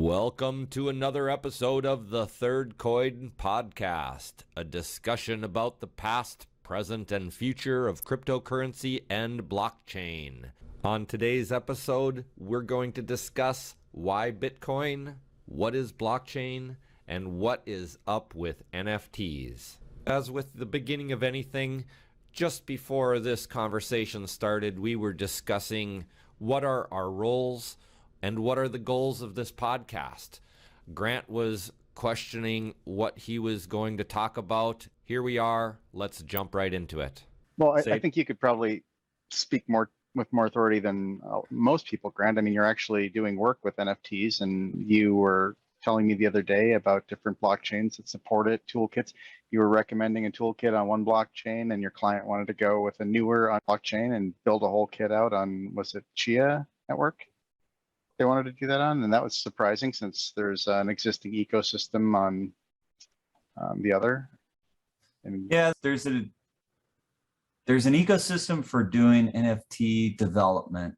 Welcome to another episode of the Third Coin Podcast, a discussion about the past, present, and future of cryptocurrency and blockchain. On today's episode, we're going to discuss why Bitcoin, what is blockchain, and what is up with NFTs. As with the beginning of anything, just before this conversation started, we were discussing what are our roles and what are the goals of this podcast. Grant was questioning what he was going to talk about. Here we are. Let's jump right into it. Well, I think you could probably speak with more authority than most people, Grant. I mean, you're actually doing work with NFTs, and you were telling me the other day about different blockchains that support it, toolkits. You were recommending a toolkit on one blockchain, and your client wanted to go with a newer blockchain and build a whole kit out on, was it Chia network? They wanted to do that on, and that was surprising since there's an existing ecosystem on the other. And yeah, there's an ecosystem for doing NFT development,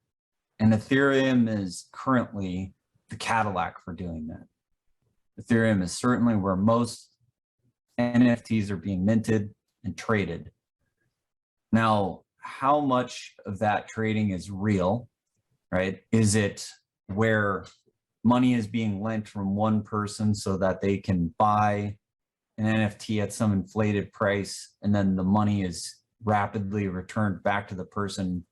and Ethereum is currently the Cadillac for doing that. Ethereum is certainly where most NFTs are being minted and traded. Now, how much of that trading is real, right? Is it where money is being lent from one person so that they can buy an NFT at some inflated price, and then the money is rapidly returned back to the person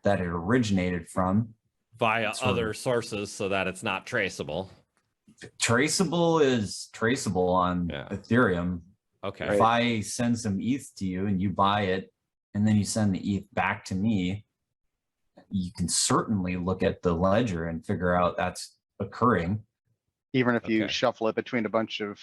that it originated from? Via other sources so that it's not traceable. Traceable is traceable on Ethereum. Okay. If I send some ETH to you and you buy it, and then you send the ETH back to me, you can certainly look at the ledger and figure out that's occurring. Even if you shuffle it between a bunch of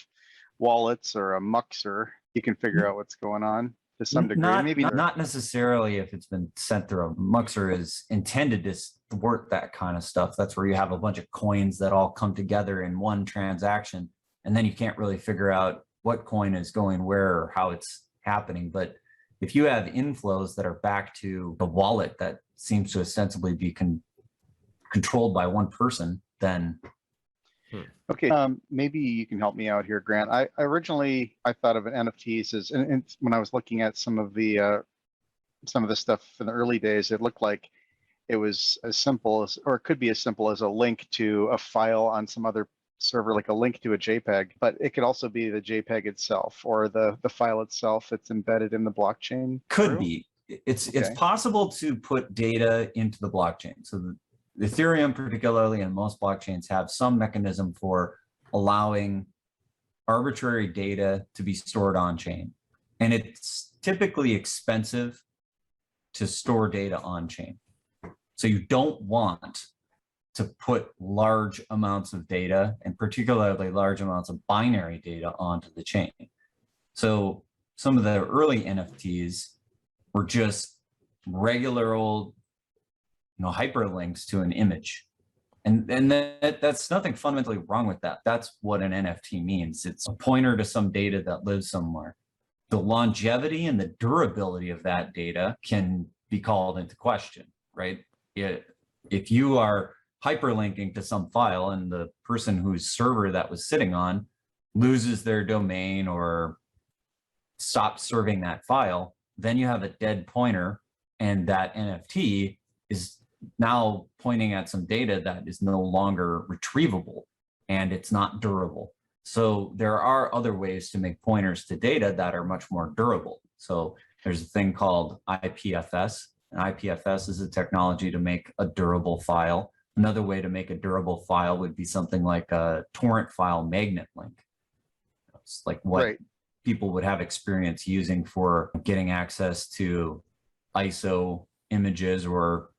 wallets or a muxer, you can figure out what's going on to some degree. Maybe not necessarily if it's been sent through a muxer is intended to thwart that kind of stuff. That's where you have a bunch of coins that all come together in one transaction, and then you can't really figure out what coin is going where or how it's happening. But if you have inflows that are back to the wallet that seems to ostensibly be controlled by one person, then okay, maybe you can help me out here, Grant. I originally thought of NFTs as, and when I was looking at some of the stuff in the early days, it looked like it was as simple as, or it could be as simple as a link to a file on some other server, like a link to a JPEG, but it could also be the JPEG itself or the file itself that's embedded in the blockchain. Could be. It's possible to put data into the blockchain. So the Ethereum particularly, and most blockchains have some mechanism for allowing arbitrary data to be stored on chain. And it's typically expensive to store data on chain. So you don't want to put large amounts of data, and particularly large amounts of binary data, onto the chain. So some of the early NFTs were just regular old, hyperlinks to an image. And that's nothing fundamentally wrong with that. That's what an NFT means. It's a pointer to some data that lives somewhere. The longevity and the durability of that data can be called into question, right? If you are hyperlinking to some file and the person whose server that was sitting on loses their domain or stops serving that file, then you have a dead pointer, and that NFT is now pointing at some data that is no longer retrievable, and it's not durable. So there are other ways to make pointers to data that are much more durable. So there's a thing called IPFS, and IPFS is a technology to make a durable file. Another way to make a durable file would be something like a torrent file magnet link. It's like what people would have experience using for getting access to ISO images, or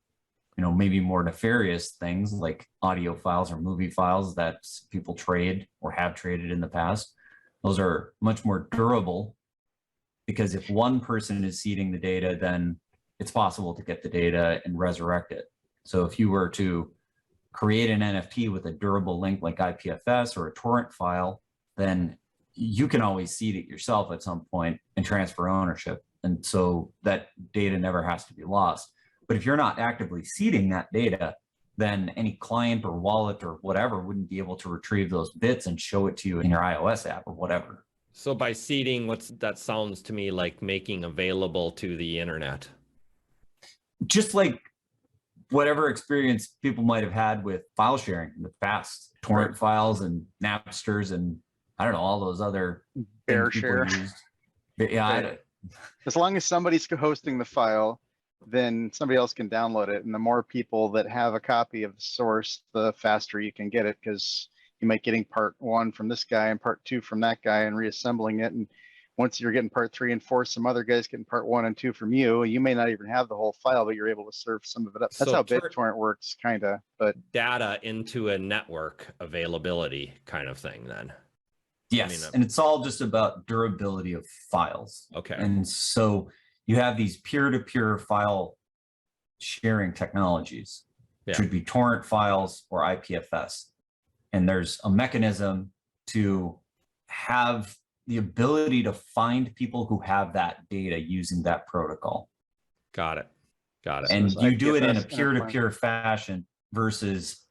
maybe more nefarious things like audio files or movie files that people trade or have traded in the past. Those are much more durable because if one person is seeding the data, then it's possible to get the data and resurrect it. So if you were to create an NFT with a durable link like IPFS or a torrent file, then you can always seed it yourself at some point and transfer ownership. And so that data never has to be lost. But if you're not actively seeding that data, then any client or wallet or whatever wouldn't be able to retrieve those bits and show it to you in your iOS app or whatever. So by seeding, that sounds to me like making available to the internet. Just like whatever experience people might have had with file sharing in the past, torrent files and Napsters and I don't know, all those other Bear share. used. Yeah. As long as somebody's hosting the file, then somebody else can download it. And the more people that have a copy of the source, the faster you can get it, because you might getting part 1 from this guy and part 2 from that guy and reassembling it. And once you're getting part 3 and 4, some other guys getting part 1 and 2 from you. You may not even have the whole file, but you're able to serve some of it up. That's how BitTorrent works, kind of. But data into a network availability kind of thing then. Yes, and it's all just about durability of files. Okay. And so you have these peer-to-peer file sharing technologies, which would be torrent files or IPFS. And there's a mechanism to have the ability to find people who have that data using that protocol. Got it. And you do it in a peer-to-peer fashion versus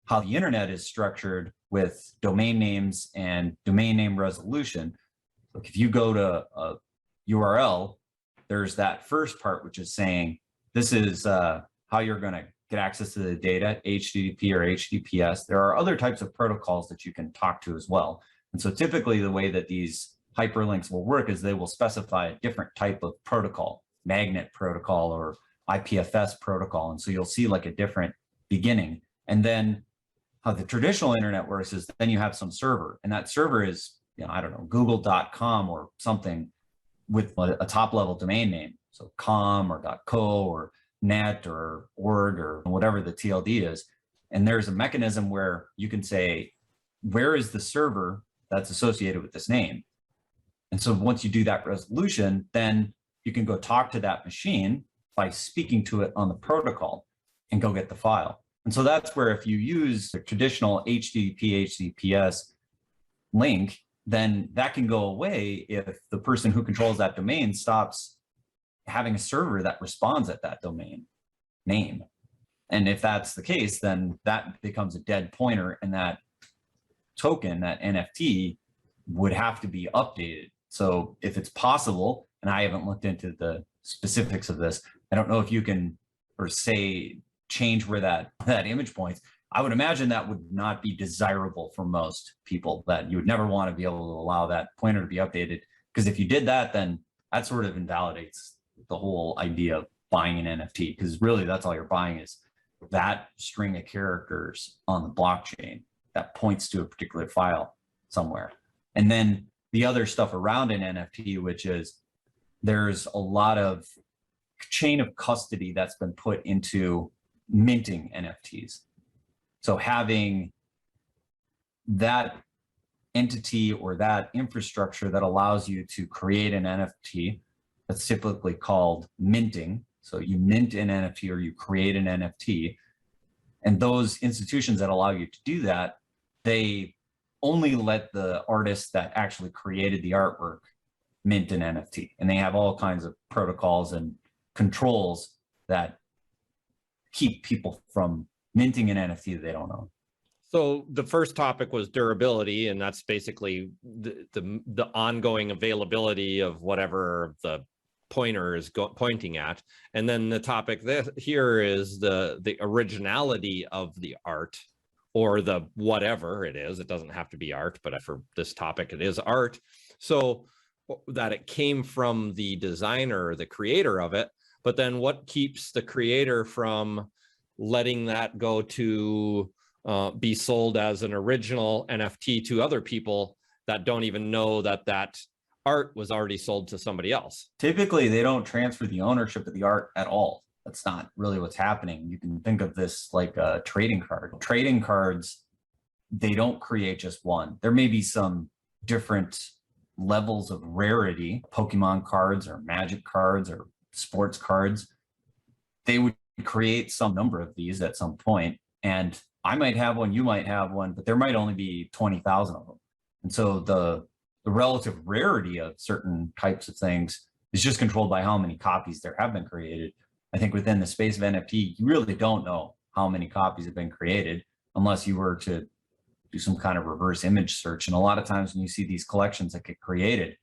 how the internet is structured with domain names and domain name resolution. Like if you go to a URL, there's that first part, which is saying, this is how you're going to get access to the data, HTTP or HTTPS. There are other types of protocols that you can talk to as well. And so typically the way that these hyperlinks will work is they will specify a different type of protocol, magnet protocol or IPFS protocol. And so you'll see like a different beginning. And then how the traditional internet works is then you have some server, and that server is, I don't know, google.com or something with a top level domain name. So com or .co or net or org or whatever the TLD is. And there's a mechanism where you can say, where is the server that's associated with this name? And so once you do that resolution, then you can go talk to that machine by speaking to it on the protocol and go get the file. And so that's where if you use the traditional HTTP, HTTPS link, then that can go away if the person who controls that domain stops having a server that responds at that domain name. And if that's the case, then that becomes a dead pointer, and that token, that NFT, would have to be updated. So if it's possible, and I haven't looked into the specifics of this, I don't know if you can, or say, change where that image points. I would imagine that would not be desirable for most people, that you would never want to be able to allow that pointer to be updated. Because if you did that, then that sort of invalidates the whole idea of buying an NFT, because really that's all you're buying is that string of characters on the blockchain that points to a particular file somewhere. And then the other stuff around an NFT, which is there's a lot of chain of custody that's been put into minting NFTs. So having that entity or that infrastructure that allows you to create an NFT, that's typically called minting. So you mint an NFT or you create an NFT. And those institutions that allow you to do that, they only let the artist that actually created the artwork mint an NFT. And they have all kinds of protocols and controls that keep people from minting an NFT that they don't own. So the first topic was durability, and that's basically the ongoing availability of whatever the pointer is pointing at. And then the topic here is the originality of the art, or the whatever it is. It doesn't have to be art, but for this topic, it is art. So that it came from the designer, the creator of it. But then what keeps the creator from letting that go to be sold as an original NFT to other people that don't even know that that art was already sold to somebody else? Typically, they don't transfer the ownership of the art at all. That's not really what's happening. You can think of this like a trading card. Trading cards, they don't create just one. There may be some different levels of rarity, Pokemon cards or Magic cards or sports cards. They would create some number of these at some point, and I might have one, you might have one, but there might only be 20,000 of them. And so the relative rarity of certain types of things is just controlled by how many copies there have been created. I think within the space of NFT, you really don't know how many copies have been created unless you were to do some kind of reverse image search. And a lot of times when you see these collections that get created,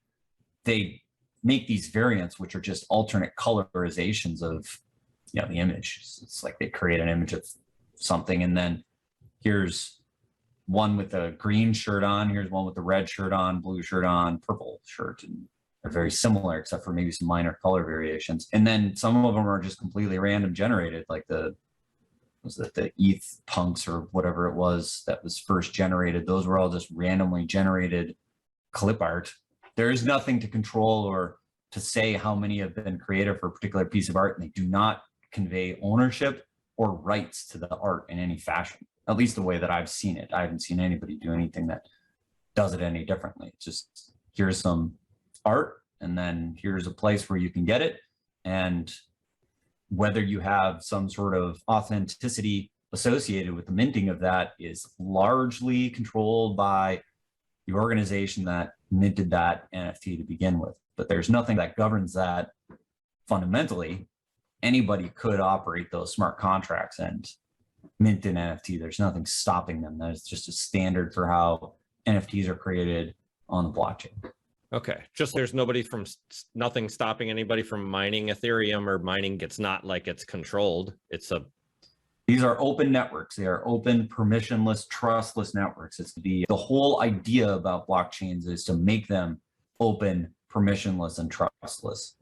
they make these variants, which are just alternate colorizations of, you know, the image. It's like they create an image of something, and then here's one with a green shirt on, here's one with a red shirt on, blue shirt on, purple shirt, and they're very similar except for maybe some minor color variations. And then some of them are just completely random generated, like the ETH punks or whatever it was that was first generated. Those were all just randomly generated clip art. There is nothing to control or to say how many have been created for a particular piece of art, and they do not convey ownership or rights to the art in any fashion, at least the way that I've seen it. I haven't seen anybody do anything that does it any differently. It's just, here's some art, and then here's a place where you can get it. And whether you have some sort of authenticity associated with the minting of that is largely controlled by the organization that minted that NFT to begin with. But there's nothing that governs that fundamentally. Anybody could operate those smart contracts and mint an NFT. There's nothing stopping them. That's just a standard for how NFTs are created on the blockchain. Okay, just there's nothing stopping anybody from mining Ethereum, or mining it's not like it's controlled. These are open networks. They are open, permissionless, trustless networks. It's the whole idea about blockchains is to make them open, permissionless, and trustless.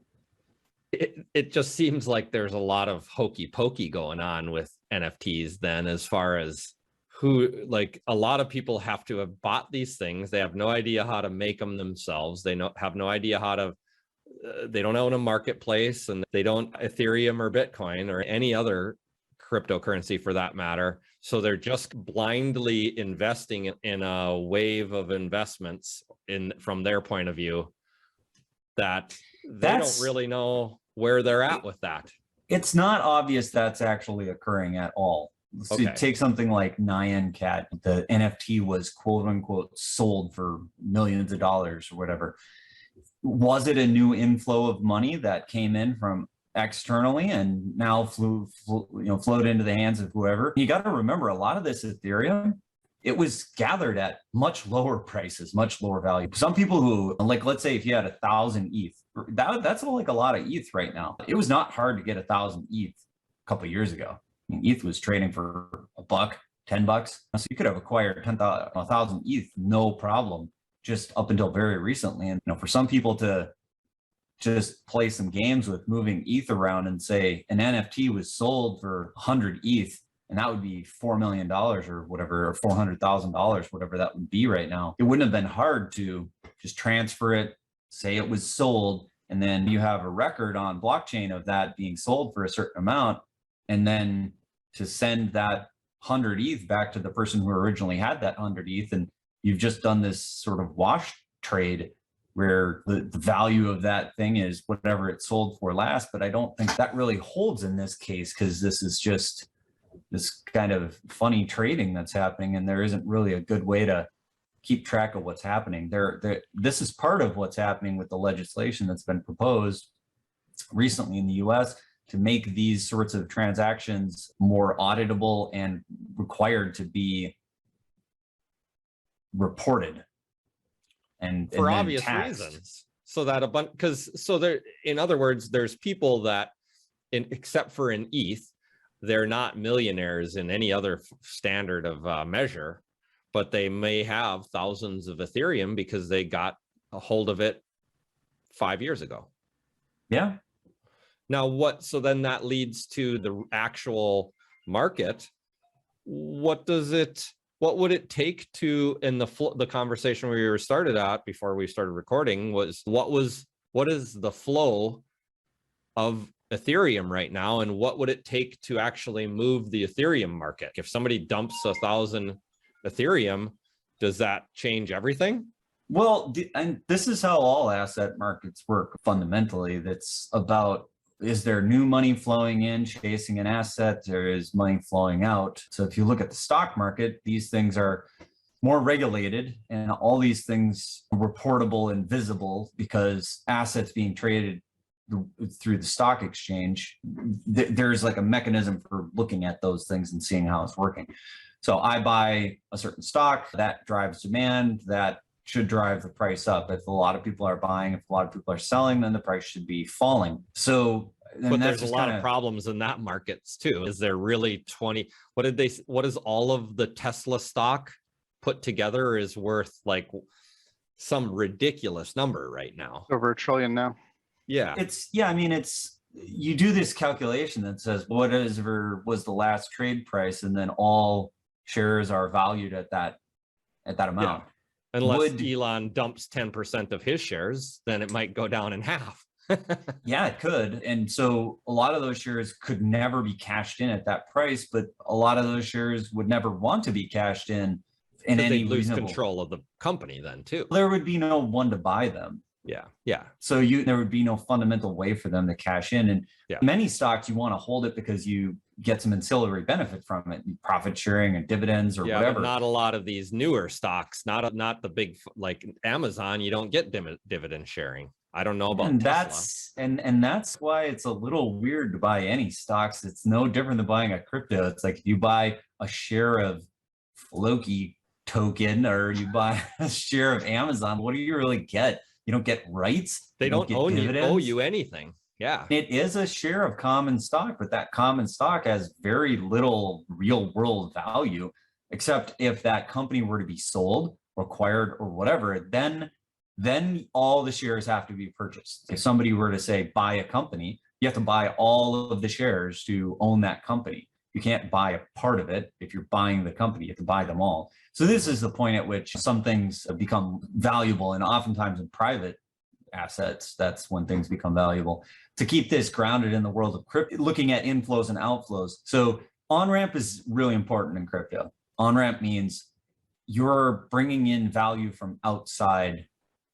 It just seems like there's a lot of hokey pokey going on with NFTs then, as far as like a lot of people have to have bought these things. They have no idea how to make them themselves. They have no idea how to, they don't own a marketplace, and they don't Ethereum or Bitcoin or any other cryptocurrency for that matter. So they're just blindly investing in a wave of investments from their point of view that they don't really know where they're at with that. It's not obvious that's actually occurring at all. So okay. Take something like Nyan Cat. The NFT was quote unquote sold for millions of dollars or whatever. Was it a new inflow of money that came in from externally and now flowed into the hands of whoever? You got to remember, a lot of this Ethereum, it was gathered at much lower prices, much lower value. Some people who, like, let's say if you had 1,000 ETH, that's like a lot of ETH right now. It was not hard to get 1,000 ETH a couple of years ago. I mean, ETH was trading for $1, $10. So you could have acquired 1,000 ETH, no problem, just up until very recently. And for some people to just play some games with moving ETH around and say an NFT was sold for 100 ETH, and that would be $4 million or whatever, or $400,000, whatever that would be right now. It wouldn't have been hard to just transfer it, say it was sold, and then you have a record on blockchain of that being sold for a certain amount, and then to send that 100 ETH back to the person who originally had that 100 ETH, and you've just done this sort of wash trade where the value of that thing is whatever it sold for last. But I don't think that really holds in this case, because this is just this kind of funny trading that's happening, and there isn't really a good way to keep track of what's happening. This is part of what's happening with the legislation that's been proposed recently in the US to make these sorts of transactions more auditable and required to be reported and for obvious reasons. So that in other words, there's people that, except for in ETH, they're not millionaires in any other standard of measure, but they may have thousands of Ethereum because they got a hold of it 5 years ago. Yeah. Now so then that leads to the actual market. What would it take to, in the conversation we were started at before we started recording was, what is the flow of Ethereum right now, and what would it take to actually move the Ethereum market? If somebody dumps 1,000 Ethereum, does that change everything? Well, and this is how all asset markets work fundamentally. That's about, is there new money flowing in chasing an asset? There is money flowing out. So if you look at the stock market, these things are more regulated, and all these things are reportable and visible because assets being traded through the stock exchange, there's like a mechanism for looking at those things and seeing how it's working. So I buy a certain stock that drives demand, that should drive the price up. If a lot of people are buying, if a lot of people are selling, then the price should be falling. So, but there's a lot of problems in that markets too. Is there really 20? What is all of the Tesla stock put together is worth like some ridiculous number right now? Over $1 trillion now. Yeah. I mean, you do this calculation that says was the last trade price, and then all shares are valued at that amount. Yeah. Unless Elon dumps 10% of his shares, then it might go down in half. Yeah, it could. And so a lot of those shares could never be cashed in at that price, but a lot of those shares would never want to be cashed in any lose control of the company then too. There would be no one to buy them. Yeah. So there would be no fundamental way for them to cash in. And many stocks, you want to hold it because you get some ancillary benefit from it, profit sharing and dividends or whatever. But not a lot of these newer stocks, not the big, like Amazon, you don't get dividend sharing. I don't know about Tesla. That's why it's a little weird to buy any stocks. It's no different than buying a crypto. It's like if you buy a share of Loki token or you buy a share of Amazon, what do you really get? You don't get rights. They don't owe you anything. Yeah. It is a share of common stock, but that common stock has very little real world value, except if that company were to be sold, acquired, or whatever, then all the shares have to be purchased. If somebody were to say buy a company, you have to buy all of the shares to own that company. You can't buy a part of it. If you're buying the company, you have to buy them all. So this is the point at which some things become valuable, and oftentimes in private assets, that's when things become valuable. To keep this grounded in the world of crypto, looking at inflows and outflows. So on-ramp is really important in crypto. On-ramp means you're bringing in value from outside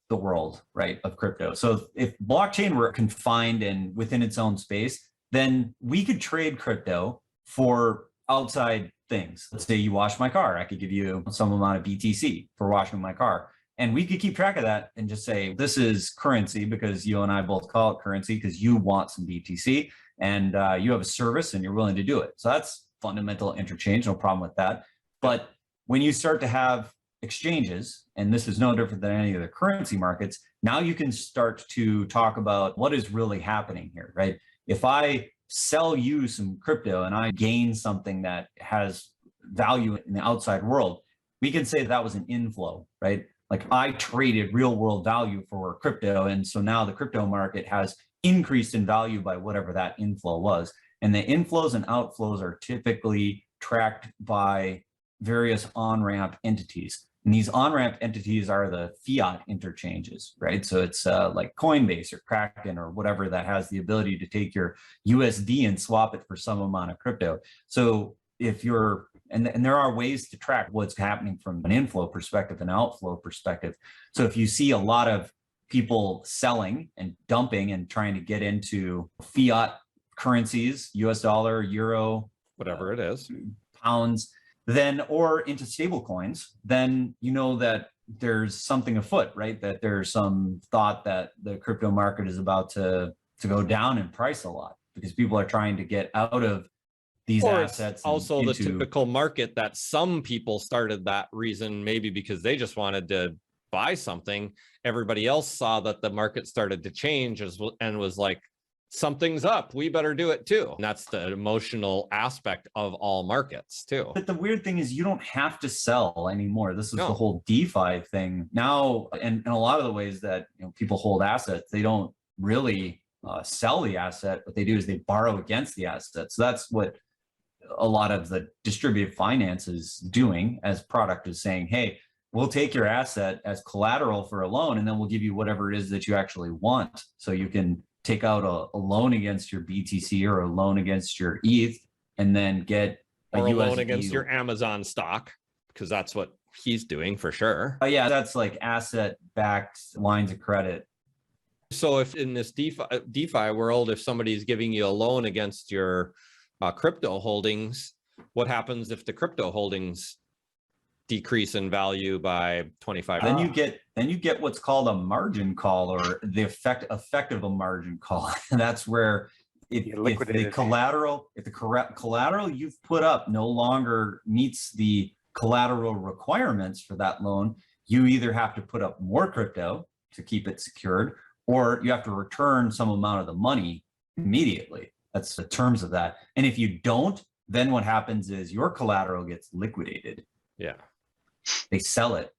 the world, right, of crypto. So if blockchain were confined and within its own space, then we could trade crypto for outside things. Let's say you wash my car. I could give you some amount of BTC for washing my car. And we could keep track of that and just say, this is currency because you and I both call it currency because you want some BTC and you have a service and you're willing to do it. So that's fundamental interchange, no problem with that. But when you start to have exchanges, and this is no different than any of the currency markets, now you can start to talk about what is really happening here, right? If I sell you some crypto and I gain something that has value in the outside world, we can say that was an inflow, right? Like I traded real world value for crypto. And so now the crypto market has increased in value by whatever that inflow was. And the inflows and outflows are typically tracked by various on-ramp entities. And these on-ramp entities are the fiat interchanges, right? So it's like Coinbase or Kraken or whatever that has the ability to take your USD and swap it for some amount of crypto. So if you're, and there are ways to track what's happening from an inflow perspective and outflow perspective. So if you see a lot of people selling and dumping and trying to get into fiat currencies, US dollar, euro, whatever it is, pounds, then or into stable coins, then you know that there's something afoot, right? That there's some thought that the crypto market is about to go down in price a lot because people are trying to get out of these assets. Also the typical market that some people started that reason, maybe because they just wanted to buy something. Everybody else saw that the market started to change and was like, something's up, we better do it too. And that's the emotional aspect of all markets too. But the weird thing is you don't have to sell anymore. This is the whole DeFi thing now. And in a lot of the ways that people hold assets, they don't really sell the asset. What they do is they borrow against the asset. So that's what a lot of the distributed finance is doing as product is saying, hey, we'll take your asset as collateral for a loan, and then we'll give you whatever it is that you actually want. So you can take out a loan against your BTC or a loan against your ETH and then get a loan against your Amazon stock, because that's what he's doing for sure. Yeah, that's like asset-backed lines of credit. So if in this DeFi world, if somebody's giving you a loan against your crypto holdings, what happens if the crypto holdings decrease in value by 25. Then you get what's called a margin call, or the effect of a margin call. And that's where if the collateral you've put up no longer meets the collateral requirements for that loan, you either have to put up more crypto to keep it secured, or you have to return some amount of the money immediately. That's the terms of that. And if you don't, then what happens is your collateral gets liquidated. Yeah. They sell it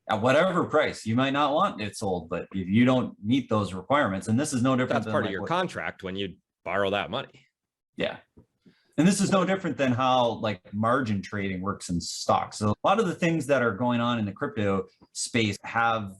at whatever price. You might not want it sold, but if you don't meet those requirements, and this is no different. That's part of your contract when you borrow that money. Yeah. And this is no different than how like margin trading works in stocks. So a lot of the things that are going on in the crypto space have,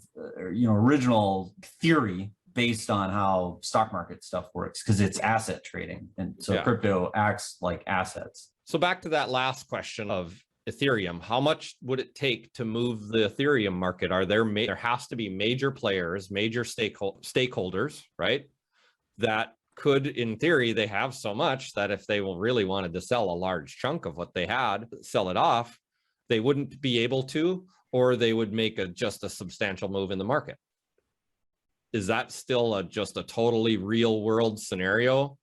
original theory based on how stock market stuff works, because it's asset trading. And so crypto acts like assets. So back to that last question of Ethereum, how much would it take to move the Ethereum market? There has to be major players, major stakeholders, right? That could, in theory, they have so much that if they really wanted to sell a large chunk of what they had, sell it off, they wouldn't be able to, or they would make just a substantial move in the market. Is that still just a totally real world scenario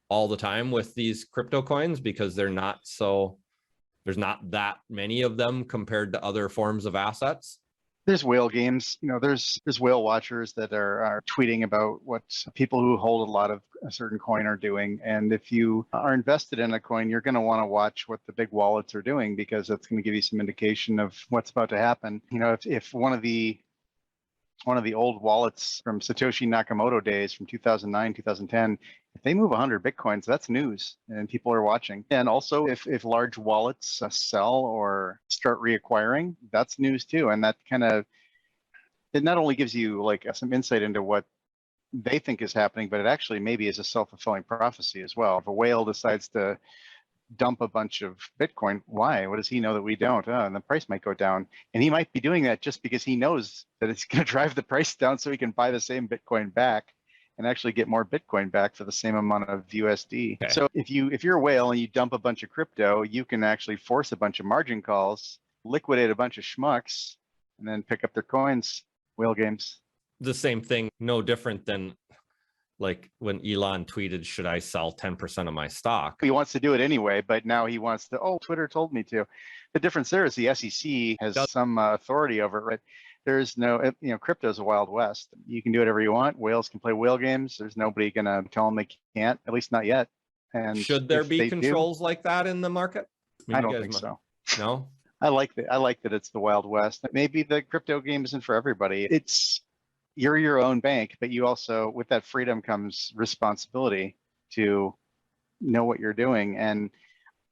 all the time with these crypto coins, because there's not that many of them compared to other forms of assets? There's whale games, there's whale watchers that are tweeting about what people who hold a lot of a certain coin are doing. And if you are invested in a coin, you're going to want to watch what the big wallets are doing, because that's going to give you some indication of what's about to happen. If one of the old wallets from Satoshi Nakamoto days from 2009, 2010, if they move 100 Bitcoins, that's news and people are watching. And also if large wallets sell or start reacquiring, that's news too. And that it not only gives you like some insight into what they think is happening, but it actually maybe is a self-fulfilling prophecy as well. If a whale decides to dump a bunch of Bitcoin, why? What does he know that we don't? And the price might go down. And he might be doing that just because he knows that it's going to drive the price down so he can buy the same Bitcoin back and actually get more Bitcoin back for the same amount of USD. Okay. So if you're a whale and you dump a bunch of crypto, you can actually force a bunch of margin calls, liquidate a bunch of schmucks, and then pick up their coins. Whale games. The same thing, no different than like when Elon tweeted, should I sell 10% of my stock? He wants to do it anyway, but now he wants to, Twitter told me to. The difference there is the SEC has some authority over it, right? There's no, crypto's a wild west. You can do whatever you want. Whales can play whale games. There's nobody going to tell them they can't, at least not yet. And should there be controls like that in the market? I don't think so. No? I like that it's the Wild West. Maybe the crypto game isn't for everybody. You're your own bank, but you also, with that freedom comes responsibility to know what you're doing. And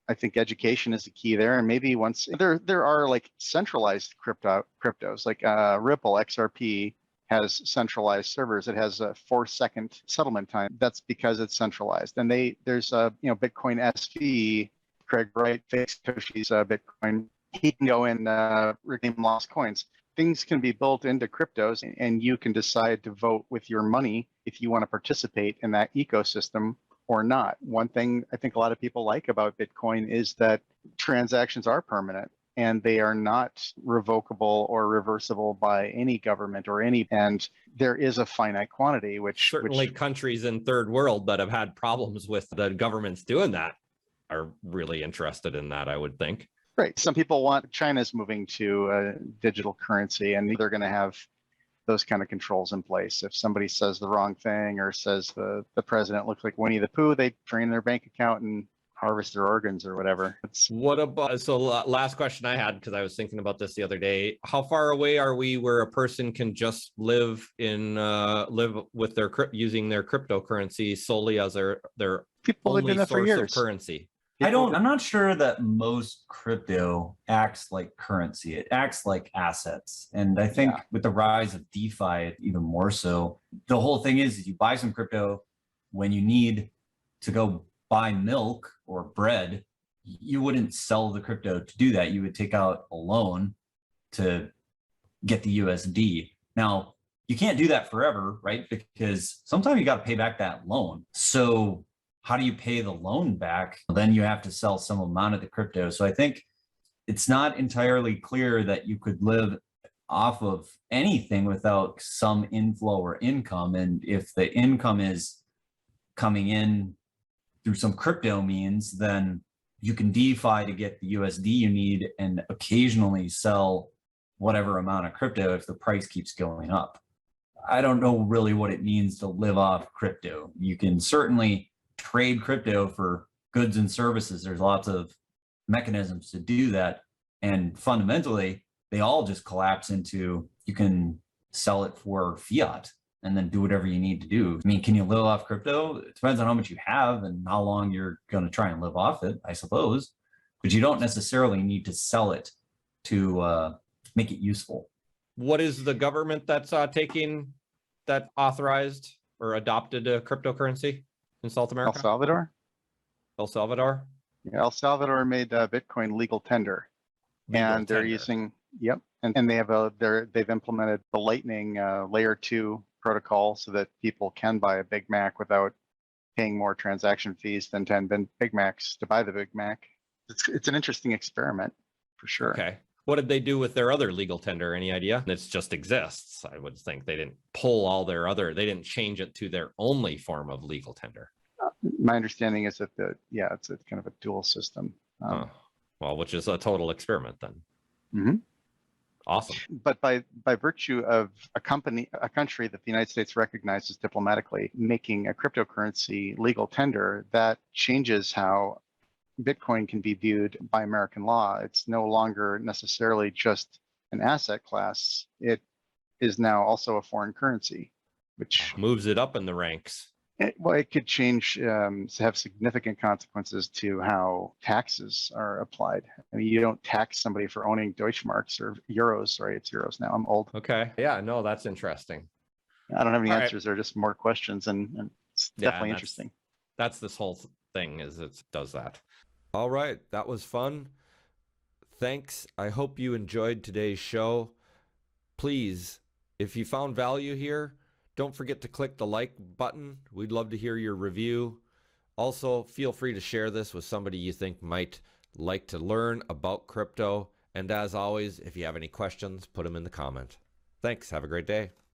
I think education is the key there. And maybe once there are like centralized cryptos, like Ripple XRP has centralized servers. It has a 4-second settlement time. That's because it's centralized. And there's Bitcoin SV, Craig Wright, fake Satoshi's Bitcoin. He can go and redeem lost coins. Things can be built into cryptos, and you can decide to vote with your money if you want to participate in that ecosystem or not. One thing I think a lot of people like about Bitcoin is that transactions are permanent and they are not revocable or reversible by any government and there is a finite quantity, which certainly countries in third world that have had problems with the governments doing that are really interested in that, I would think. Right. Some people want China's moving to a digital currency, and they're going to have those kind of controls in place. If somebody says the wrong thing or says the president looks like Winnie the Pooh, they drain their bank account and harvest their organs or whatever. Last question I had, because I was thinking about this the other day, how far away are we where a person can just live with using their cryptocurrency solely as their only source of currency? I'm not sure that most crypto acts like currency. It acts like assets. And I think with the rise of DeFi, even more so, the whole thing is you buy some crypto when you need to go buy milk or bread. You wouldn't sell the crypto to do that. You would take out a loan to get the USD. Now, you can't do that forever, right? Because sometimes you got to pay back that loan. So how do you pay the loan back? Then you have to sell some amount of the crypto. So I think it's not entirely clear that you could live off of anything without some inflow or income. And if the income is coming in through some crypto means, then you can DeFi to get the USD you need and occasionally sell whatever amount of crypto if the price keeps going up. I don't know really what it means to live off crypto. You can certainly trade crypto for goods and services. There's lots of mechanisms to do that. And fundamentally, they all just collapse into you can sell it for fiat and then do whatever you need to do. I mean, can you live off crypto? It depends on how much you have and how long you're going to try and live off it, I suppose. But you don't necessarily need to sell it to make it useful. What is the government that's that authorized or adopted a cryptocurrency in South America? El Salvador? El Salvador? Yeah, El Salvador made Bitcoin legal tender. And they're using, yep. And they have they've implemented the Lightning layer 2 protocol so that people can buy a Big Mac without paying more transaction fees than 10 Big Macs to buy the Big Mac. It's an interesting experiment for sure. Okay. What did they do with their other legal tender? Any idea? It just exists. I would think they didn't pull all they didn't change it to their only form of legal tender. My understanding is that it's a kind of a dual system. Well, which is a total experiment then. Mm-hmm. Awesome. But by virtue of a country that the United States recognizes diplomatically making a cryptocurrency legal tender, that changes how Bitcoin can be viewed by American law. It's no longer necessarily just an asset class. It is now also a foreign currency, which moves it up in the ranks. It could change, to have significant consequences to how taxes are applied. I mean, you don't tax somebody for owning Deutschmarks or euros. Sorry, it's euros now. I'm old. Okay. Yeah, no, that's interesting. I don't have any All answers. They're just more questions, and it's definitely interesting. That's this whole thing is it does that. All right. That was fun. Thanks. I hope you enjoyed today's show. Please, if you found value here, don't forget to click the like button. We'd love to hear your review. Also, feel free to share this with somebody you think might like to learn about crypto. And as always, if you have any questions, put them in the comment. Thanks. Have a great day.